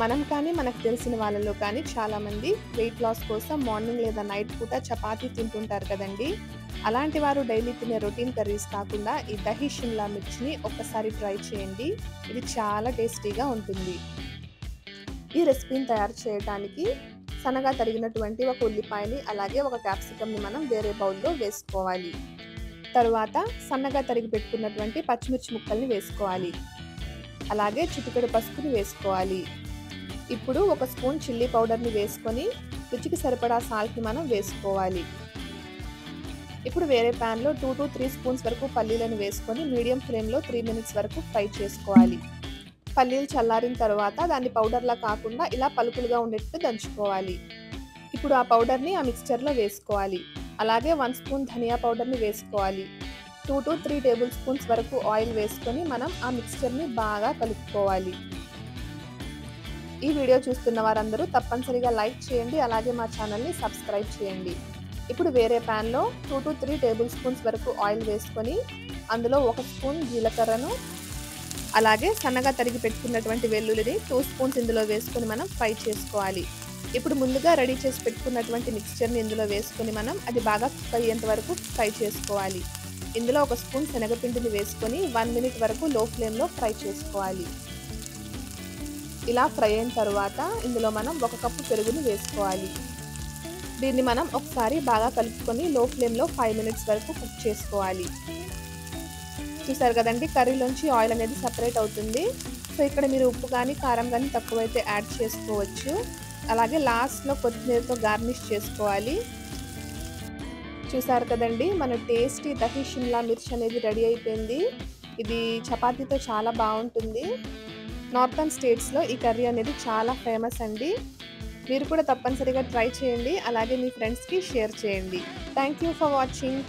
మనం కానీ, మనకు తెలిసిన వాళ్ళలో కానీ చాలామంది వెయిట్ లాస్ కోసం మార్నింగ్ లేదా నైట్ పూట చపాతీ తింటుంటారు కదండీ! అలాంటి వారు డైలీ తినే రొటీన్ కర్రీస్ కాకుండా ఈ దహి షిమ్లా మిర్చిని ఒక్కసారి ట్రై చేయండి. ఇది చాలా టేస్టీగా ఉంటుంది. ఈ రెసిపీని తయారు చేయడానికి సన్నగా తరిగినటువంటి ఒక ఉల్లిపాయని, అలాగే ఒక క్యాప్సికమ్‌ని మనం వేరే బౌల్‌లో వేసుకోవాలి. తరువాత సన్నగా తరిగి పెట్టుకున్నటువంటి పచ్చిమిర్చి ముక్కల్ని వేసుకోవాలి. అలాగే చిటికెడు పసుపుని వేసుకోవాలి. ఇప్పుడు ఒక స్పూన్ చిల్లీ పౌడర్‌ని వేసుకొని రుచికి సరిపడా సాల్ట్‌ని మనం వేసుకోవాలి. ఇప్పుడు వేరే ప్యాన్‌లో 2-3 స్పూన్స్ వరకు పల్లీలను వేసుకొని మీడియం ఫ్లేమ్‌లో 3 మినిట్స్ వరకు ఫ్రై చేసుకోవాలి. పల్లీలు చల్లారిన తర్వాత దాన్ని పౌడర్‌లా కాకుండా ఇలా పలుకులుగా ఉండేట్టు దంచుకోవాలి. ఇప్పుడు ఆ పౌడర్‌ని ఆ మిక్స్చర్‌లో వేసుకోవాలి. అలాగే 1 స్పూన్ ధనియా పౌడర్‌ని వేసుకోవాలి. 2-3 టేబుల్ స్పూన్స్ వరకు ఆయిల్ వేసుకొని మనం ఆ మిక్స్చర్‌ని బాగా కలుపుకోవాలి. ఈ వీడియో చూస్తున్న వారందరూ తప్పనిసరిగా లైక్ చేయండి. అలాగే మా ఛానల్‌ని సబ్స్క్రైబ్ చేయండి. ఇప్పుడు వేరే ప్యాన్‌లో 2-3 టేబుల్ స్పూన్స్ వరకు ఆయిల్ వేసుకొని అందులో 1 స్పూన్ జీలకర్రను, అలాగే సన్నగా తరిగి పెట్టుకున్నటువంటి వెల్లుల్లిని 2 స్పూన్స్ ఇందులో వేసుకొని మనం ఫ్రై చేసుకోవాలి. ఇప్పుడు ముందుగా రెడీ చేసి పెట్టుకున్నటువంటి మిక్స్చర్‌ని ఇందులో వేసుకొని మనం అది బాగా కుక్ అయ్యేంత వరకు ఫ్రై చేసుకోవాలి. ఇందులో 1 స్పూన్ శనగపిండిని వేసుకొని 1 మినిట్ వరకు లో ఫ్లేమ్‌లో ఫ్రై చేసుకోవాలి. ఇలా ఫ్రై అయిన తర్వాత ఇందులో మనం 1 కప్పు పెరుగుని వేసుకోవాలి. దీన్ని మనం ఒకసారి బాగా కలుపుకొని లో ఫ్లేమ్‌లో 5 మినిట్స్ వరకు కుక్ చేసుకోవాలి. చూసారు కదండీ, కర్రీలోంచి ఆయిల్ అనేది సెపరేట్ అవుతుంది. సో ఇక్కడ మీరు ఉప్పు కానీ, కారం కానీ తక్కువైతే యాడ్ చేసుకోవచ్చు. అలాగే లాస్ట్‌లో కొత్తిమీరతో గార్నిష్ చేసుకోవాలి. చూసారు కదండీ, మన టేస్టీ దహి షిమ్లా మిర్చి అనేది రెడీ అయిపోయింది. ఇది చపాతీతో చాలా బాగుంటుంది. నార్థన్ స్టేట్స్‌లో ఈ కర్రీ అనేది చాలా ఫేమస్ అండి. మీరు కూడా తప్పనిసరిగా ట్రై చేయండి. అలాగే మీ ఫ్రెండ్స్‌కి షేర్ చేయండి. Thank you for watching.